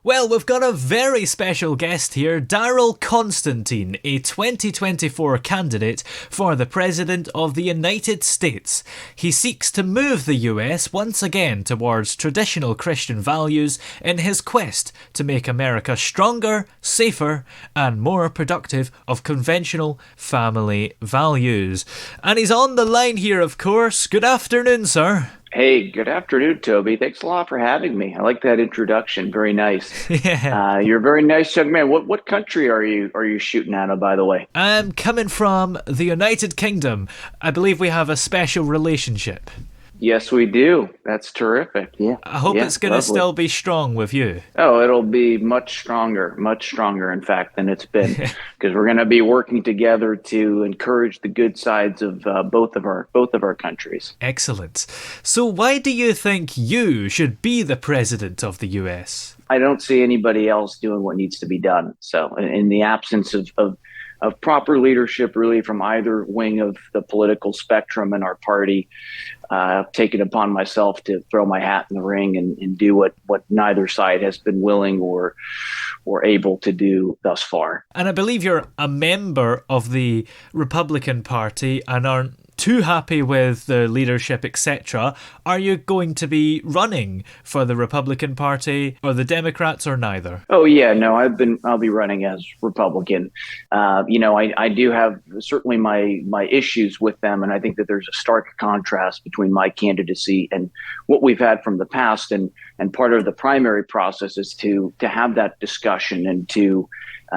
Well, we've got a very special guest here, Daryl Constantine, a 2024 candidate for the President of the United States. He seeks to move the US once again towards traditional Christian values in his quest to make America stronger, safer, and more productive of conventional family values. And he's on the line here, of course. Good afternoon, sir. Hey, good afternoon, Toby. Thanks a lot for having me. I like that introduction. Very nice. Yeah. You're a very nice young man. What country are you shooting out of, by the way? I'm coming from the United Kingdom. I believe we have a special relationship. Yes, we do. That's terrific. Yeah, I hope yeah, it's going to lovely. still be strong with you. Oh, it'll be much stronger, in fact, than it's been, because we're going to be working together to encourage the good sides of both of our countries. Excellent. So why do you think you should be the president of the US? I don't see anybody else doing what needs to be done. So, in the absence of proper leadership, really from either wing of the political spectrum in our party, I've taken upon myself to throw my hat in the ring and do what neither side has been willing or able to do thus far. And I believe you're a member of the Republican Party and aren't too happy with the leadership, etc. Are you going to be running for the Republican Party or the Democrats or neither? Oh yeah, no, I'll be running as Republican. I do have certainly my issues with them, and I think that there's a stark contrast between my candidacy and what we've had from the past. And part of the primary process is to have that discussion and to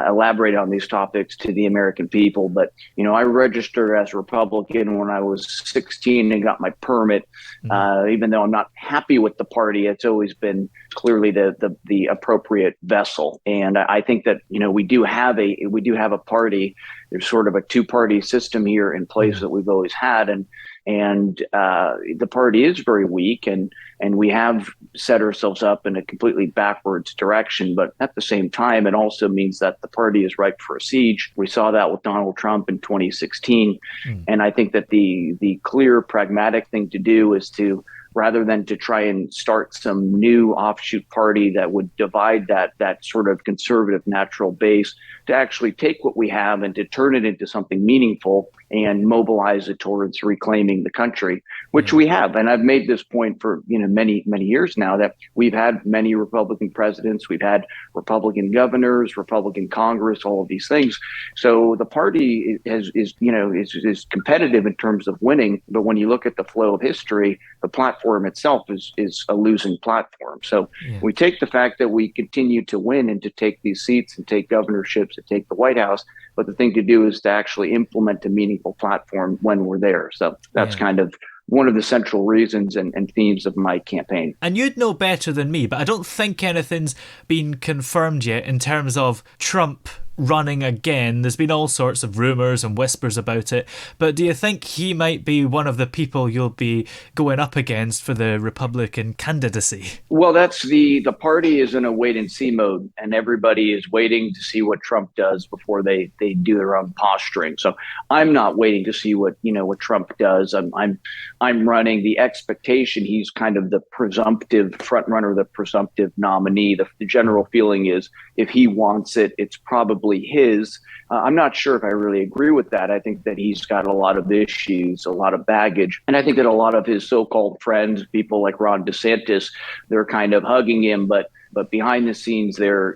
elaborate on these topics to the American people. But I registered as Republican when I was 16 and got my permit. Even though I'm not happy with the party, it's always been clearly the appropriate vessel. And I think that we do have a party. There's sort of a two-party system here in place that we've always had, and the party is very weak, and we have set ourselves up in a completely backwards direction. But at the same time, it also means that the party is ripe for a siege. We saw that with Donald Trump in 2016. And I think that the clear, pragmatic thing to do is to, rather than to try and start some new offshoot party that would divide that sort of conservative natural base, to actually take what we have and to turn it into something meaningful and mobilize it towards reclaiming the country, which we have. And I've made this point for many years now, that we've had many Republican presidents, we've had Republican governors, Republican Congress, all of these things. So the party is competitive in terms of winning, but when you look at the flow of history, the platform itself is a losing platform. So we take the fact that we continue to win and to take these seats and take governorships and take the White House, but the thing to do is to actually implement a meaningful platform when we're there. So that's kind of one of the central reasons and themes of my campaign. And you'd know better than me, but I don't think anything's been confirmed yet in terms of Trump running again. There's been all sorts of rumours and whispers about it, but do you think he might be one of the people you'll be going up against for the Republican candidacy? Well, that's the party is in a wait and see mode, and everybody is waiting to see what Trump does before they do their own posturing. So I'm not waiting to see what Trump does. I'm running the expectation he's kind of the presumptive front runner, the presumptive nominee. The general feeling is if he wants it, it's probably his. I'm not sure if I really agree with that. I think that he's got a lot of issues, a lot of baggage. And I think that a lot of his so-called friends, people like Ron DeSantis, they're kind of hugging him, but behind the scenes, they're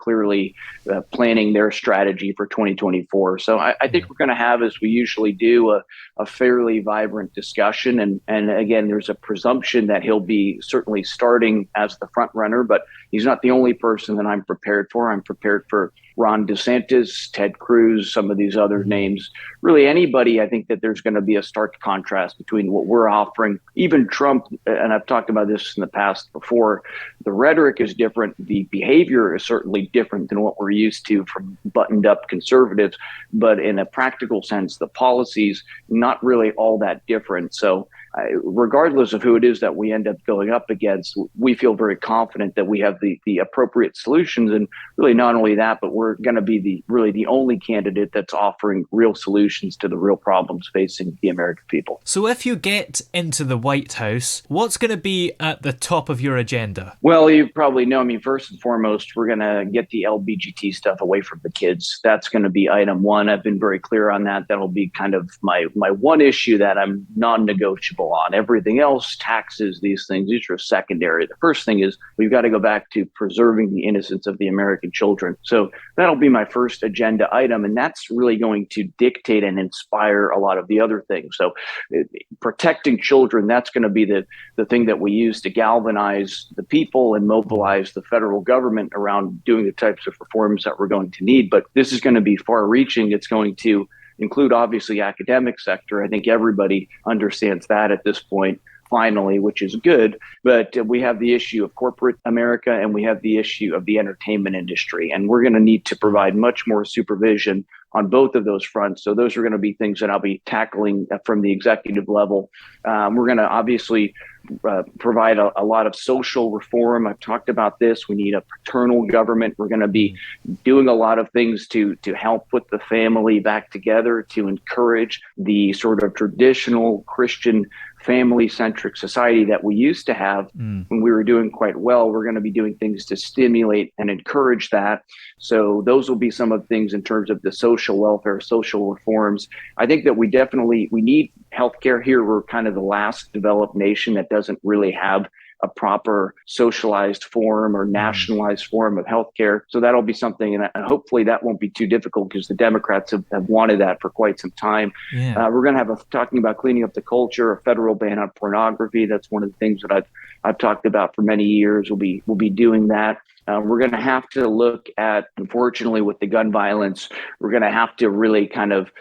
clearly planning their strategy for 2024. So I think we're going to have, as we usually do, a fairly vibrant discussion. And again, there's a presumption that he'll be certainly starting as the front runner, but he's not the only person that I'm prepared for. I'm prepared for Ron DeSantis, Ted Cruz, some of these other names, really anybody. I think that there's going to be a stark contrast between what we're offering, even Trump, and I've talked about this in the past before, the rhetoric is different. The behavior is certainly different than what we're used to from buttoned up conservatives, but in a practical sense, the policies, not really all that different. So regardless of who it is that we end up going up against, we feel very confident that we have the appropriate solutions. And really not only that, but we're going to be the only candidate that's offering real solutions to the real problems facing the American people. So if you get into the White House, what's going to be at the top of your agenda? Well, you probably know, I mean, first and foremost, we're going to get the LBGT stuff away from the kids. That's going to be item one. I've been very clear on that. That'll be kind of my one issue that I'm non-negotiable on. Everything else, taxes, these things, these are secondary. The first thing is we've got to go back to preserving the innocence of the American children. So that'll be my first agenda item. And that's really going to dictate and inspire a lot of the other things. So protecting children, that's going to be the thing that we use to galvanize the people and mobilize the federal government around doing the types of reforms that we're going to need. But this is going to be far reaching. It's going to include, obviously, academic sector. I think everybody understands that at this point, finally, which is good. But we have the issue of corporate America and we have the issue of the entertainment industry. And we're going to need to provide much more supervision on both of those fronts. So those are going to be things that I'll be tackling from the executive level. We're going to obviously provide a lot of social reform. I've talked about this. We need a paternal government. We're going to be doing a lot of things to help put the family back together, to encourage the sort of traditional Christian family-centric society that we used to have when we were doing quite well. We're going to be doing things to stimulate and encourage that. So those will be some of the things in terms of the social welfare, social reforms. I think that we need healthcare here. We're kind of the last developed nation that doesn't really have a proper socialized form or nationalized form of healthcare. So that'll be something, and hopefully that won't be too difficult because the Democrats have wanted that for quite some time. Yeah. We're going to have talking about cleaning up the culture, a federal ban on pornography. That's one of the things that I've talked about for many years. We'll be doing that. We're going to have to look at, unfortunately, with the gun violence, we're going to have to really kind of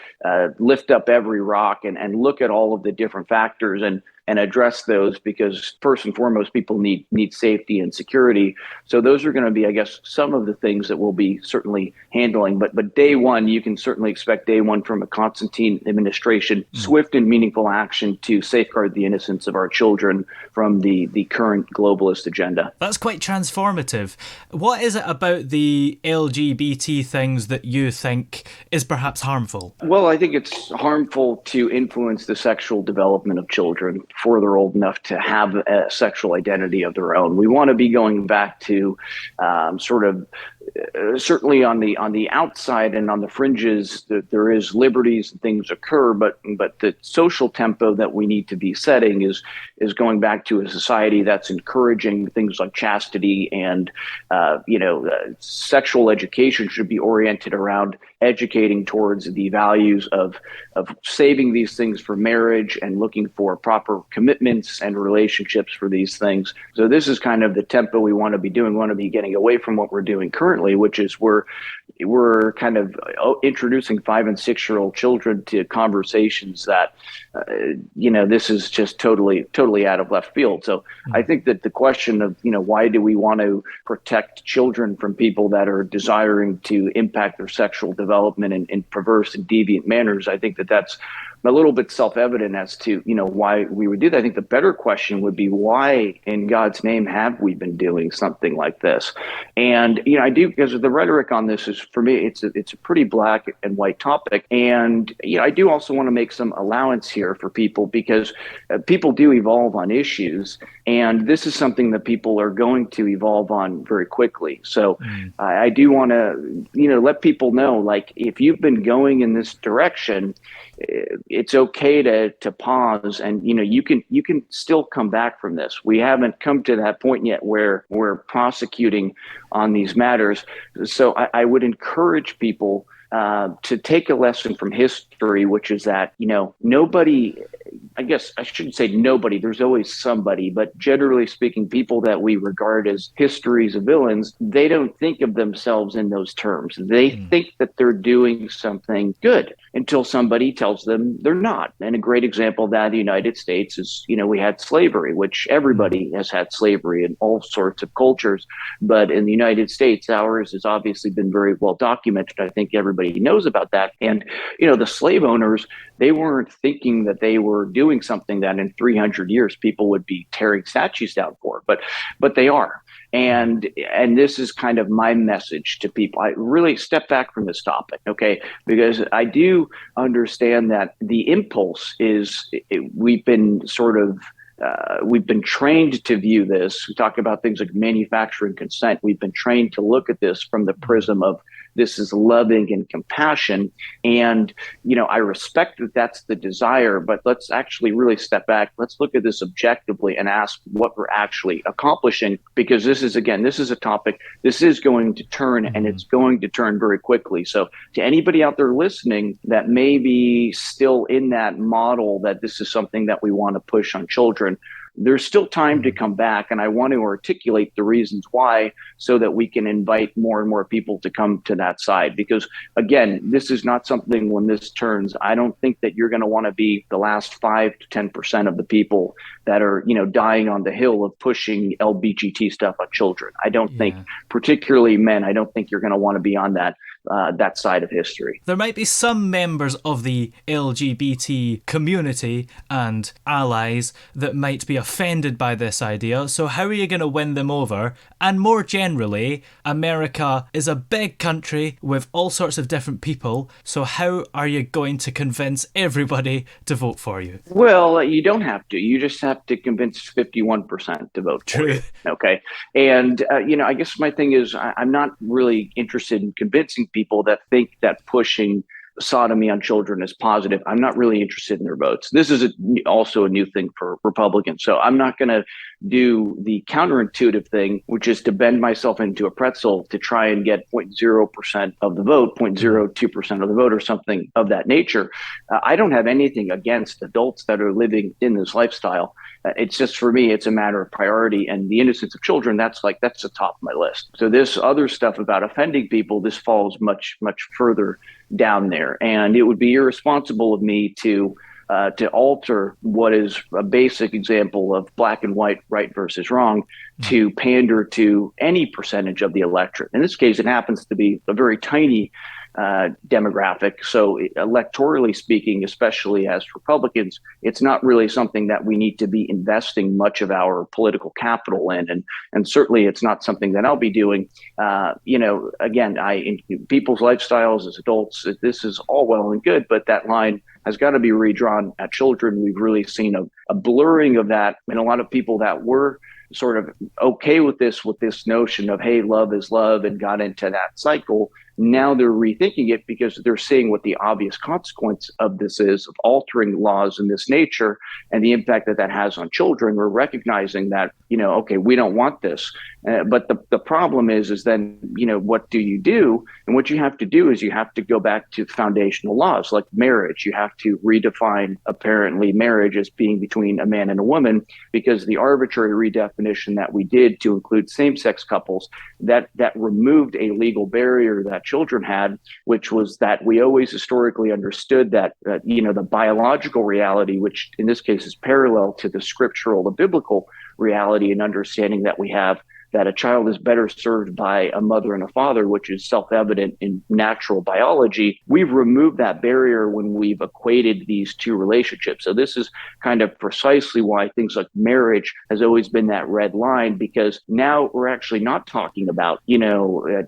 lift up every rock and look at all of the different factors and address those, because first and foremost, people need safety and security. So those are going to be, I guess, some of the things that we'll be certainly handling. But day one, you can certainly expect day one from a Constantine administration, swift and meaningful action to safeguard the innocence of our children from the current globalist agenda. That's quite transformative. What is it about the LGBT things that you think is perhaps harmful? Well, I think it's harmful to influence the sexual development of children before they're old enough to have a sexual identity of their own. We want to be going back to certainly on the outside and on the fringes, that there is liberties and things occur, but the social tempo that we need to be setting is going back to a society that's encouraging things like chastity and sexual education should be oriented around educating towards the values of saving these things for marriage and looking for proper commitments and relationships for these things. So this is kind of the tempo we want to be doing. We want to be getting away from what we're doing currently, which is we're kind of introducing 5 and 6 year old children to conversations that this is just totally out of left field. So I think that the question of why do we want to protect children from people that are desiring to impact their sexual development in perverse and deviant manners, I think that that's a little bit self-evident as to why we would do that. I think the better question would be, why in God's name have we been doing something like this? And I do, because the rhetoric on this is, for me, it's a pretty black and white topic. And I do also want to make some allowance here for people, because people do evolve on issues, and this is something that people are going to evolve on very quickly. So I do want to let people know, like, if you've been going in this direction, it's okay to pause, and you can still come back from this. We haven't come to that point yet where we're prosecuting on these matters. So I would encourage people to take a lesson from history, which is that nobody, I guess I shouldn't say nobody, there's always somebody, but generally speaking, people that we regard as history's villains, they don't think of themselves in those terms. They think that they're doing something good until somebody tells them they're not. And a great example of that in the United States is, we had slavery, which everybody has had slavery in all sorts of cultures. But in the United States, ours has obviously been very well documented. I think everybody knows about that. And, the slave owners, they weren't thinking that they were doing something that in 300 years people would be tearing statues down for, but they are. And this is kind of my message to people. I really step back from this topic, okay? Because I do understand that the impulse is we've been trained to view this. We talk about things like manufacturing consent. We've been trained to look at this from the prism of this is loving and compassion. And, I respect that that's the desire, but let's actually really step back. Let's look at this objectively and ask what we're actually accomplishing, because this is a topic, this is going to turn, and it's going to turn very quickly. So to anybody out there listening that may be still in that model that this is something that we want to push on children, there's still time to come back. And I want to articulate the reasons why, so that we can invite more and more people to come to that side. Because again, this is not something, when this turns, I don't think that you're going to want to be the last 5 to 10% of the people that are, dying on the hill of pushing LBGT stuff on children. I don't think, particularly men, I don't think you're going to want to be on that side of history. There might be some members of the LGBT community and allies that might be offended by this idea. So how are you going to win them over? And more generally, America is a big country with all sorts of different people. So how are you going to convince everybody to vote for you? Well, you don't have to. You just have to convince 51% to vote for you. Okay. And, I guess my thing is I'm not really interested in convincing people that think that pushing sodomy on children is positive. I'm not really interested in their votes. This is also a new thing for Republicans. So I'm not going to do the counterintuitive thing, which is to bend myself into a pretzel to try and get 0.0% of the vote, 0.02% of the vote, or something of that nature. I don't have anything against adults that are living in this lifestyle. It's just, for me, it's a matter of priority, and the innocence of children, that's the top of my list. So this other stuff about offending people, this falls much, much further down there. And it would be irresponsible of me to alter what is a basic example of black and white, right versus wrong, to pander to any percentage of the electorate. In this case, it happens to be a very tiny demographic. So electorally speaking, especially as Republicans, it's not really something that we need to be investing much of our political capital in. And certainly it's not something that I'll be doing. Again, in people's lifestyles as adults, this is all well and good, but that line has got to be redrawn at children. We've really seen a blurring of that, and a lot of people that were sort of okay with this notion of, hey, love is love, and got into that cycle. Now they're rethinking it because they're seeing what the obvious consequence of this is, of altering laws in this nature and the impact that has on children. We're recognizing that, okay, we don't want this. But the problem is then, what do you do? And what you have to do is you have to go back to foundational laws like marriage. You have to redefine, apparently, marriage as being between a man and a woman, because the arbitrary redefinition that we did to include same-sex couples, that removed a legal barrier that children had, which was that we always historically understood that, the biological reality, which in this case is parallel to the scriptural, the biblical reality and understanding that we have, that a child is better served by a mother and a father, which is self-evident in natural biology. We've removed that barrier when we've equated these two relationships. So this is kind of precisely why things like marriage has always been that red line, because now we're actually not talking about,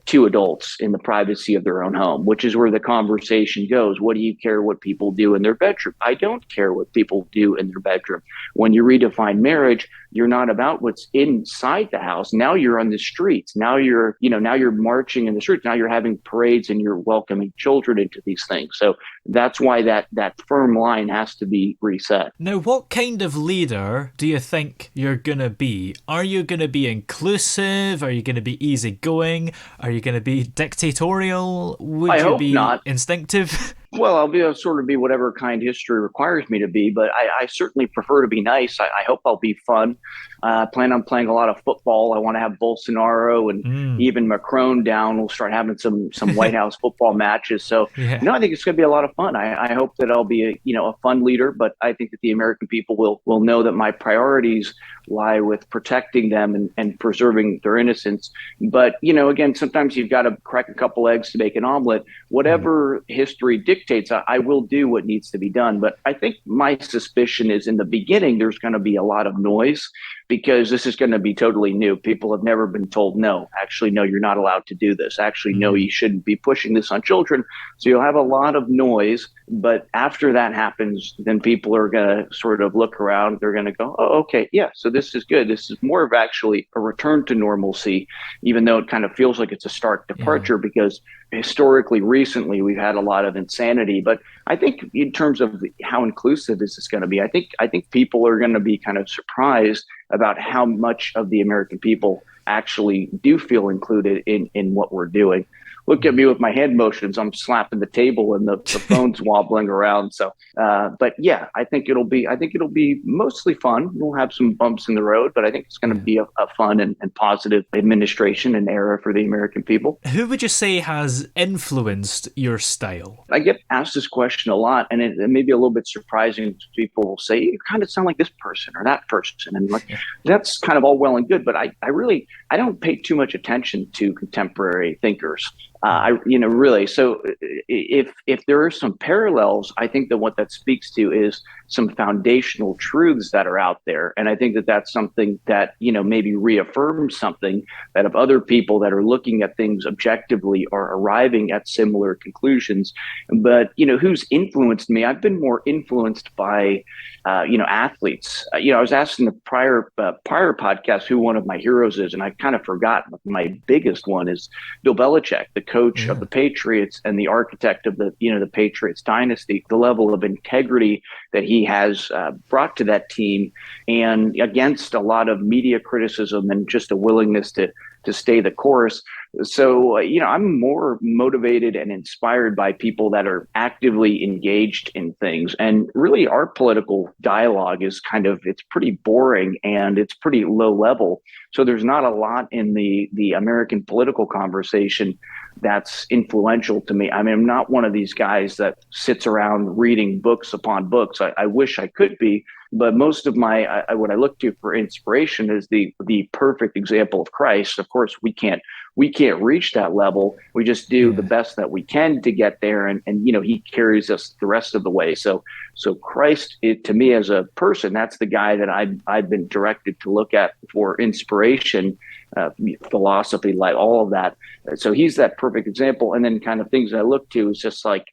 two adults in the privacy of their own home, which is where the conversation goes. What do you care what people do in their bedroom? I don't care what people do in their bedroom. When you redefine marriage, you're not about what's inside the house. Now you're on the streets. Now you're marching in the streets. Now you're having parades and you're welcoming children into these things. So that's why that firm line has to be reset. Now, what kind of leader do you think you're going to be? Are you going to be inclusive? Are you going to be easygoing? Are you going to be dictatorial? Would you be not instinctive? Well, I'll be whatever kind history requires me to be, but I certainly prefer to be nice. I hope I'll be fun. I plan on playing a lot of football. I want to have Bolsonaro and even Macron down. We'll start having some White House football matches. So, I think it's going to be a lot of fun. I hope that I'll be a fun leader, but I think that the American people will know that my priorities lie with protecting them and preserving their innocence. But, again, sometimes you've got to crack a couple eggs to make an omelet. Whatever history dictates dictates, I will do what needs to be done. But I think my suspicion is in the beginning, there's going to be a lot of noise because this is going to be totally new. People have never been told, no, actually, no, you're not allowed to do this. Actually, no, you shouldn't be pushing this on children. So you'll have a lot of noise. But after that happens, then people are going to sort of look around. They're going to go, oh, okay, yeah, so this is good. This is more of actually a return to normalcy, even though it kind of feels like it's a stark departure because historically, recently, we've had a lot of insanity. But I think in terms of how inclusive this is going to be, I think people are going to be kind of surprised about how much of the American people actually do feel included in what we're doing. Look at me with my hand motions. I'm slapping the table and the phone's wobbling around. So, but yeah, I think it'll be mostly fun. We'll have some bumps in the road, but I think it's going to be a fun and positive administration and era for the American people. Who would you say has influenced your style? I get asked this question a lot, and it may be a little bit surprising. People will say, you kind of sound like this person or that person. And that's kind of all well and good, but I don't pay too much attention to contemporary thinkers. Really. So if there are some parallels, I think that what that speaks to is some foundational truths that are out there. And I think that that's something that, maybe reaffirms something that if other people that are looking at things objectively are arriving at similar conclusions. But, who's influenced me? I've been more influenced by, athletes. I was asked in the prior podcast who one of my heroes is, and I kind of forgot. My biggest one is Bill Belichick, the coach of the Patriots and the architect of the Patriots dynasty. The level of integrity that he has brought to that team, and against a lot of media criticism and just a willingness to stay the course. So, I'm more motivated and inspired by people that are actively engaged in things. And really our political dialogue is it's pretty boring and it's pretty low level. So there's not a lot in the American political conversation that's influential to me. I mean, I'm not one of these guys that sits around reading books upon books. I wish I could be, but most of what I look to for inspiration is the perfect example of Christ. Of course, we can't reach that level. We just do the best that we can to get there, and he carries us the rest of the way. So Christ, to me as a person, that's the guy that I've been directed to look at for inspiration, philosophy, like all of that. So he's that perfect example. And then kind of things that I look to is just like,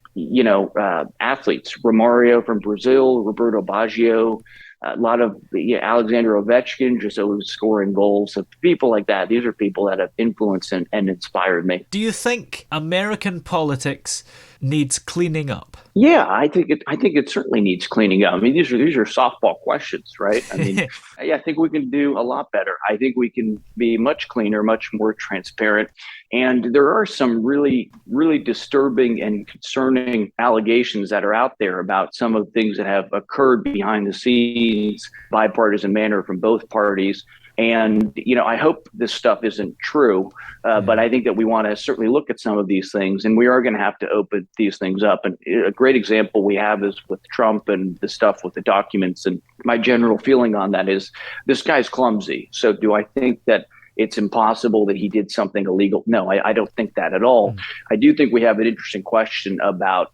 athletes, Romario from Brazil, Roberto Baggio, a lot of Alexander Ovechkin, just always scoring goals. So people like that, these are people that have influenced and inspired me. Do you think American politics needs cleaning up? Yeah, I think it certainly needs cleaning up. I mean, these are softball questions, right? I mean, I think we can do a lot better. I think we can be much cleaner, much more transparent. And there are some really, really disturbing and concerning allegations that are out there about some of the things that have occurred behind the scenes, bipartisan manner from both parties. And, I hope this stuff isn't true, but I think that we want to certainly look at some of these things, and we are going to have to open these things up. And a great example we have is with Trump and the stuff with the documents. And my general feeling on that is this guy's clumsy. So do I think that it's impossible that he did something illegal? No, I don't think that at all. I do think we have an interesting question about,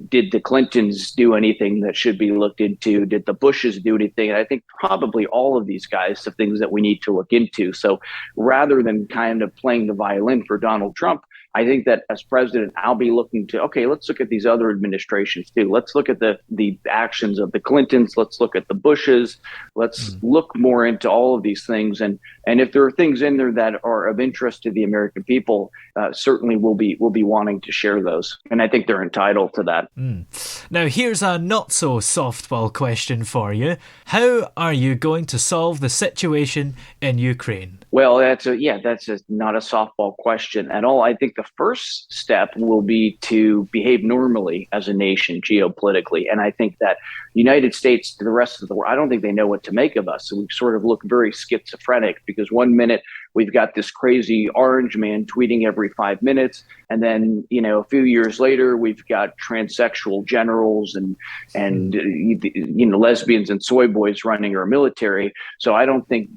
did the Clintons do anything that should be looked into? Did the Bushes do anything? And I think probably all of these guys have things that we need to look into. So rather than kind of playing the violin for Donald Trump, I think that as president, I'll be looking to, okay, let's look at these other administrations too. Let's look at the actions of the Clintons. Let's look at the Bushes. Let's look more into all of these things. And if there are things in there that are of interest to the American people, certainly we'll be wanting to share those. And I think they're entitled to that. Now, here's a not so softball question for you. How are you going to solve the situation in Ukraine? Well, that's not a softball question at all. I think the first step will be to behave normally as a nation geopolitically. And I think that the United States to the rest of the world, I don't think they know what to make of us. So we sort of look very schizophrenic because one minute we've got this crazy orange man tweeting every 5 minutes. And then, a few years later, we've got transsexual generals and lesbians and soy boys running our military. So I don't think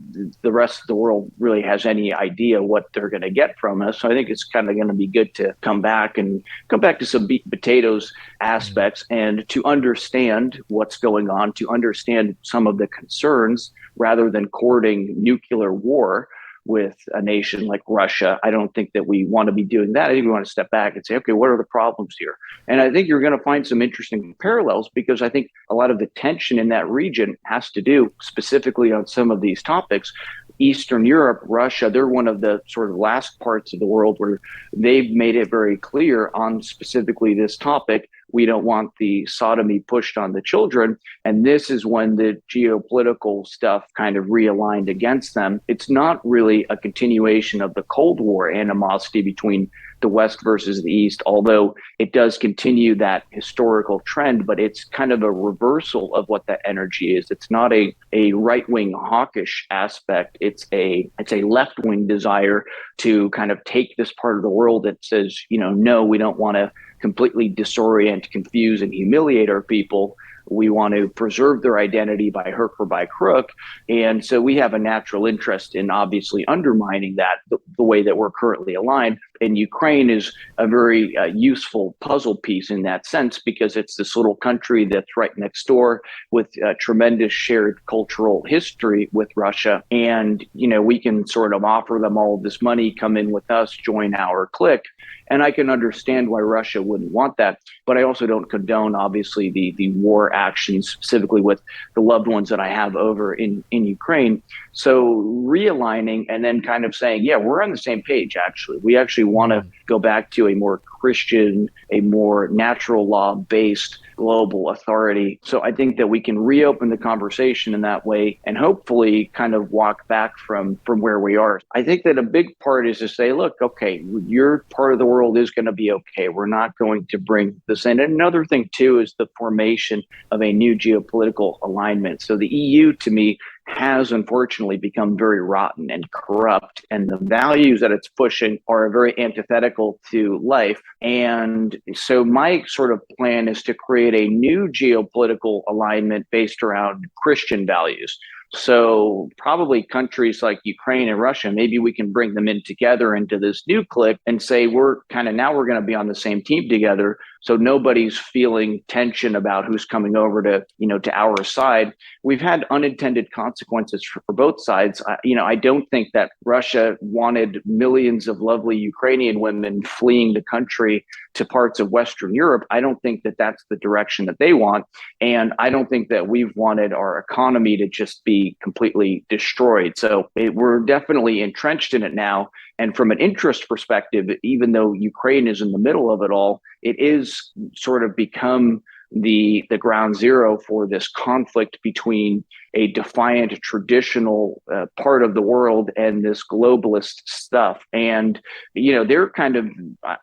the rest of the world really has any idea what they're going to get from us. So I think it's kind of going to be good to come back to some meat and potatoes aspects and to understand what's going on, to understand some of the concerns rather than courting nuclear war with a nation like Russia. I don't think that we want to be doing that. I think we want to step back and say, okay, what are the problems here? And I think you're going to find some interesting parallels, because I think a lot of the tension in that region has to do specifically on some of these topics. Eastern Europe, Russia, they're one of the sort of last parts of the world where they've made it very clear on specifically this topic. We don't want the sodomy pushed on the children. And this is when the geopolitical stuff kind of realigned against them. It's not really a continuation of the Cold War animosity between the West versus the East, although it does continue that historical trend, but it's kind of a reversal of what that energy is. It's not a right-wing hawkish aspect. It's a left-wing desire to kind of take this part of the world that says, no, we don't want to completely disorient, confuse, and humiliate our people. We want to preserve their identity by hook or by crook. And so we have a natural interest in obviously undermining that the way that we're currently aligned. And Ukraine is a very useful puzzle piece in that sense, because it's this little country that's right next door with tremendous shared cultural history with Russia. And, we can sort of offer them all this money, come in with us, join our clique. And I can understand why Russia wouldn't want that. But I also don't condone, obviously, the war actions, specifically with the loved ones that I have over in Ukraine. So realigning and then kind of saying, yeah, we're on the same page, actually. We actually want to go back to a more Christian, a more natural law-based global authority. So I think that we can reopen the conversation in that way and hopefully kind of walk back from where we are. I think that a big part is to say, look, okay, your part of the world is going to be okay. We're not going to bring this in. And another thing, too, is the formation of a new geopolitical alignment. So the EU, to me, has unfortunately become very rotten and corrupt, and the values that it's pushing are very antithetical to life. And so my sort of plan is to create a new geopolitical alignment based around Christian values. So probably countries like Ukraine and Russia, maybe we can bring them in together into this new clique and say we're going to be on the same team together. So nobody's feeling tension about who's coming over to our side. We've had unintended consequences for both sides. I don't think that Russia wanted millions of lovely Ukrainian women fleeing the country to parts of Western Europe. I don't think that that's the direction that they want. And I don't think that we've wanted our economy to just be completely destroyed. So we're definitely entrenched in it now. And from an interest perspective, even though Ukraine is in the middle of it all, it is sort of become the ground zero for this conflict between a defiant traditional part of the world and this globalist stuff. And they're kind of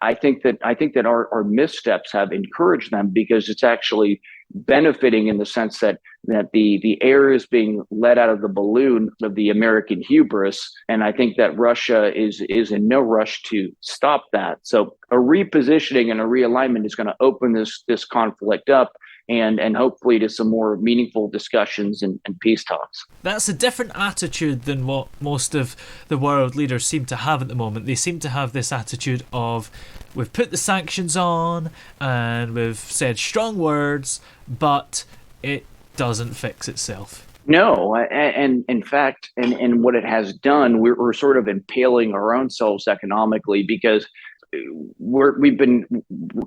I think that our missteps have encouraged them, because it's actually benefiting in the sense that the air is being let out of the balloon of the American hubris. And I think that Russia is in no rush to stop that. So a repositioning and a realignment is going to open this conflict up and hopefully to some more meaningful discussions and peace talks. That's a different attitude than what most of the world leaders seem to have at the moment. They seem to have this attitude of, we've put the sanctions on and we've said strong words, but it doesn't fix itself. No, and in fact, and what it has done, we're sort of impaling our own selves economically, because we've been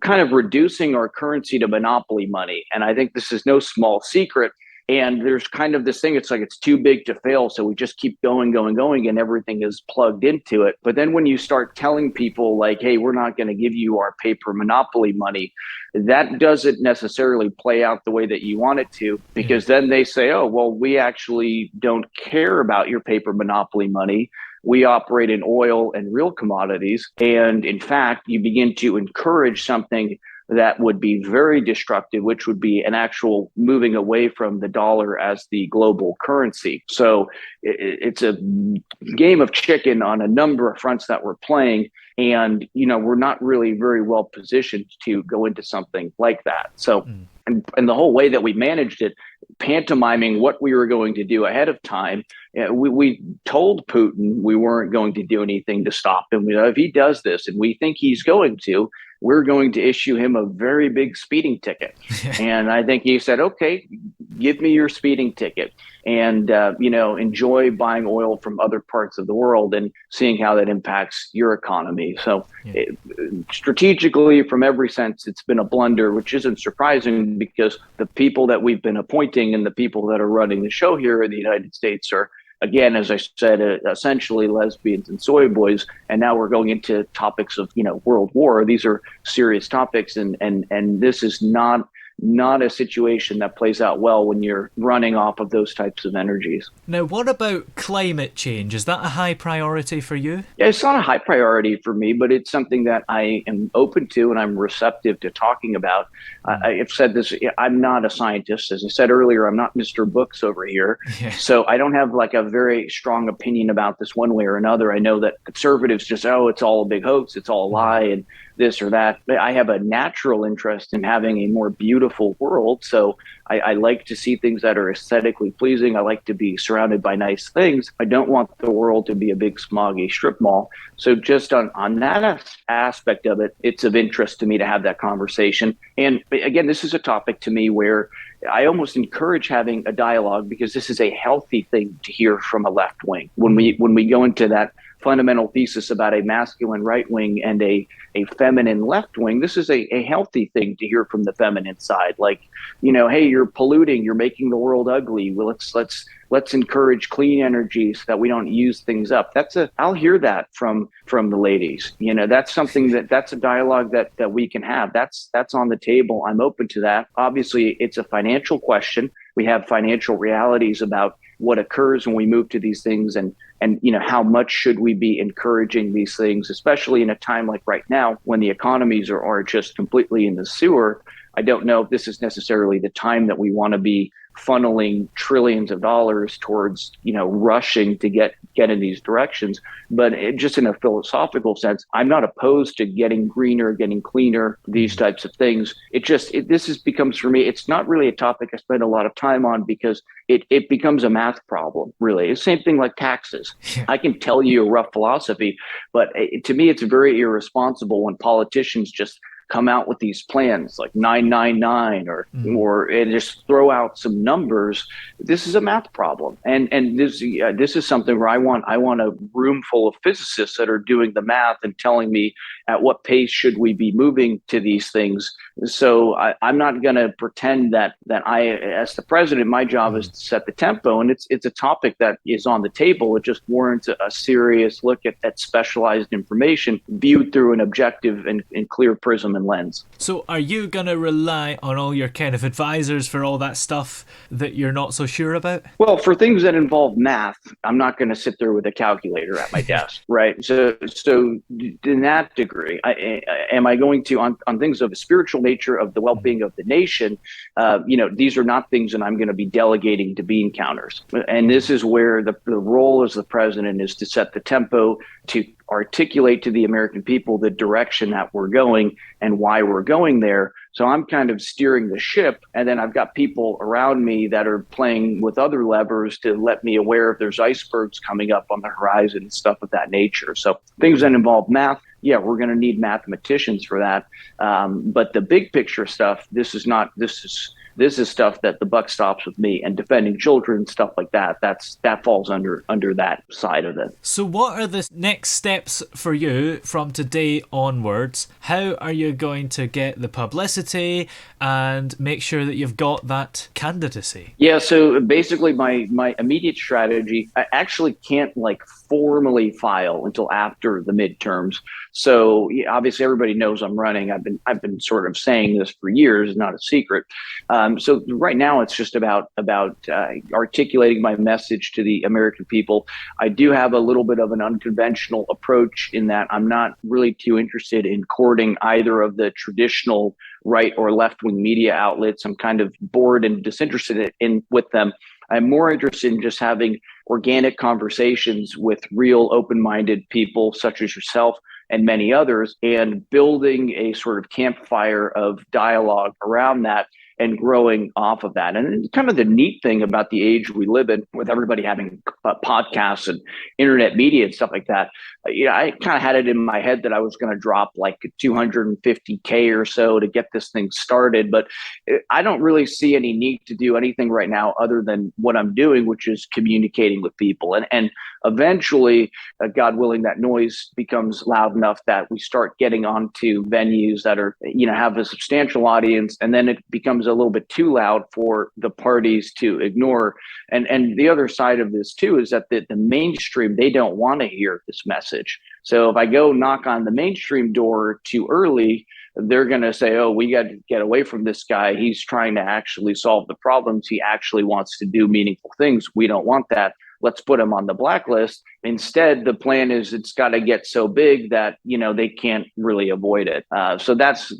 kind of reducing our currency to monopoly money. And I think this is no small secret. And there's kind of this thing, it's like it's too big to fail. So we just keep going, and everything is plugged into it. But then when you start telling people like, hey, we're not going to give you our paper monopoly money, that doesn't necessarily play out the way that you want it to, because then they say, oh, well, we actually don't care about your paper monopoly money. We operate in oil and real commodities. And in fact, you begin to encourage something that would be very destructive, which would be an actual moving away from the dollar as the global currency. So it's a game of chicken on a number of fronts that we're playing. And, we're not really very well positioned to go into something like that. So, and the whole way that we managed it, pantomiming what we were going to do ahead of time, we told Putin we weren't going to do anything to stop him. If he does this, and we think he's going to, we're going to issue him a very big speeding ticket. And I think he said, okay, give me your speeding ticket and, enjoy buying oil from other parts of the world and seeing how that impacts your economy. So strategically, from every sense, it's been a blunder, which isn't surprising because the people that we've been appointing and the people that are running the show here in the United States are, again, as I said, essentially lesbians and soy boys. And now we're going into topics of, world war. These are serious topics. And this is not a situation that plays out well when you're running off of those types of energies. Now, what about climate change? Is that a high priority for you? Yeah, it's not a high priority for me, but it's something that I am open to and I'm receptive to talking about. I've said this, I'm not a scientist. As I said earlier, I'm not Mr. Books over here. Yeah. So I don't have like a very strong opinion about this one way or another. I know that conservatives just, it's all a big hoax, it's all a lie, and this or that. But I have a natural interest in having a more beautiful world. So I like to see things that are aesthetically pleasing. I like to be surrounded by nice things. I don't want the world to be a big smoggy strip mall. So just on that aspect of it, it's of interest to me to have that conversation. And again, this is a topic to me where I almost encourage having a dialogue because this is a healthy thing to hear from a left wing. When we go into that fundamental thesis about a masculine right wing and a feminine left wing, this is a healthy thing to hear from the feminine side. Like, hey, you're polluting, you're making the world ugly. Well, let's encourage clean energy so that we don't use things up. I'll hear that from the ladies. That's something that's a dialogue that we can have. That's on the table. I'm open to that. Obviously, it's a financial question. We have financial realities about what occurs when we move to these things and how much should we be encouraging these things, especially in a time like right now when the economies are just completely in the sewer. I don't know if this is necessarily the time that we want to be funneling trillions of dollars towards, rushing to get in these directions. But just in a philosophical sense, I'm not opposed to getting greener, getting cleaner, these types of things. This becomes, for me, it's not really a topic I spend a lot of time on because it becomes a math problem, really. It's the same thing like taxes. I can tell you a rough philosophy, but to me, it's very irresponsible when politicians just come out with these plans like 999 or just throw out some numbers. This is a math problem, and this is something where I want a room full of physicists that are doing the math and telling me at what pace should we be moving to these things. So I'm not going to pretend that I, as the president, my job is to set the tempo, and it's a topic that is on the table. It just warrants a serious look at specialized information viewed through an objective and clear prism and lens. So are you going to rely on all your kind of advisors for all that stuff that you're not so sure about? Well, for things that involve math, I'm not going to sit there with a calculator at my desk, right? So in that degree, am I going to, on things of a spiritual nature of the well-being of the nation, these are not things that I'm going to be delegating to bean counters. And this is where the role as the president is to set the tempo, to articulate to the American people the direction that we're going and why we're going there. So I'm kind of steering the ship, and then I've got people around me that are playing with other levers to let me aware if there's icebergs coming up on the horizon and stuff of that nature. So things that involve math, yeah, we're going to need mathematicians for that. But the big picture stuff, this is stuff that the buck stops with me, and defending children, stuff like that. That falls under that side of it. So what are the next steps for you from today onwards? How are you going to get the publicity and make sure that you've got that candidacy? Yeah, so basically my immediate strategy, I actually can't formally file until after the midterms. So yeah, obviously everybody knows I'm running. I've been sort of saying this for years, not a secret. So right now it's just about articulating my message to the American people. I do have a little bit of an unconventional approach in that I'm not really too interested in courting either of the traditional right or left wing media outlets. I'm kind of bored and disinterested in with them. I'm more interested in just having organic conversations with real open minded people such as yourself and many others, and building a sort of campfire of dialogue around that and growing off of that. And kind of the neat thing about the age we live in, with everybody having podcasts and internet media and stuff like that, I kind of had it in my head that I was going to drop like 250K or so to get this thing started. But I don't really see any need to do anything right now other than what I'm doing, which is communicating with people. And eventually, God willing, that noise becomes loud enough that we start getting onto venues that are, have a substantial audience, and then it becomes a little bit too loud for the parties to ignore. And the other side of this too is that the mainstream, they don't want to hear this message. So if I go knock on the mainstream door too early, they're going to say, oh, we got to get away from this guy. He's trying to actually solve the problems. He actually wants to do meaningful things. We don't want that. Let's put him on the blacklist. Instead, the plan is it's got to get so big that, they can't really avoid it. So that's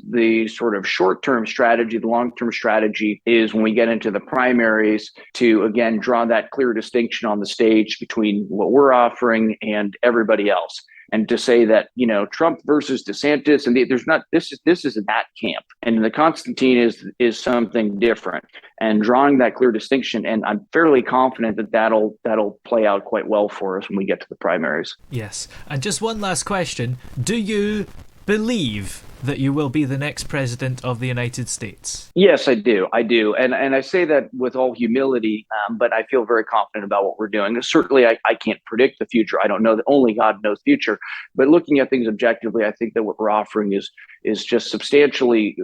the sort of short-term strategy. The long-term strategy is when we get into the primaries to, again, draw that clear distinction on the stage between what we're offering and everybody else. And to say that, Trump versus DeSantis, and there's not, this is that camp, and the Constantine is something different, and drawing that clear distinction. And I'm fairly confident that that'll play out quite well for us when we get to the primaries. Yes. And just one last question. Do you believe that you will be the next president of the United States? Yes, I do. And I say that with all humility, but I feel very confident about what we're doing. And certainly, I can't predict the future. I don't know that only God knows the future. But looking at things objectively, I think that what we're offering is just substantially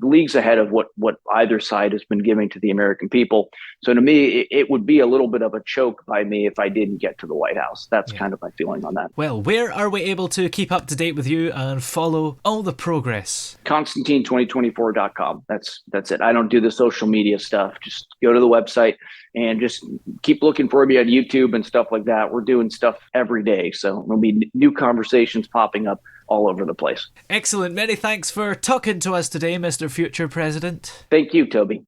leagues ahead of what either side has been giving to the American people. So to me, it would be a little bit of a choke by me if I didn't get to the White House. That's kind of my feeling on that. Well, where are we able to keep up to date with you and follow all the progress? Constantine2024.com. That's it. I don't do the social media stuff. Just go to the website and just keep looking for me on YouTube and stuff like that. We're doing stuff every day. So there'll be new conversations popping up all over the place. Excellent. Many thanks for talking to us today, Mr. Future President. Thank you, Toby.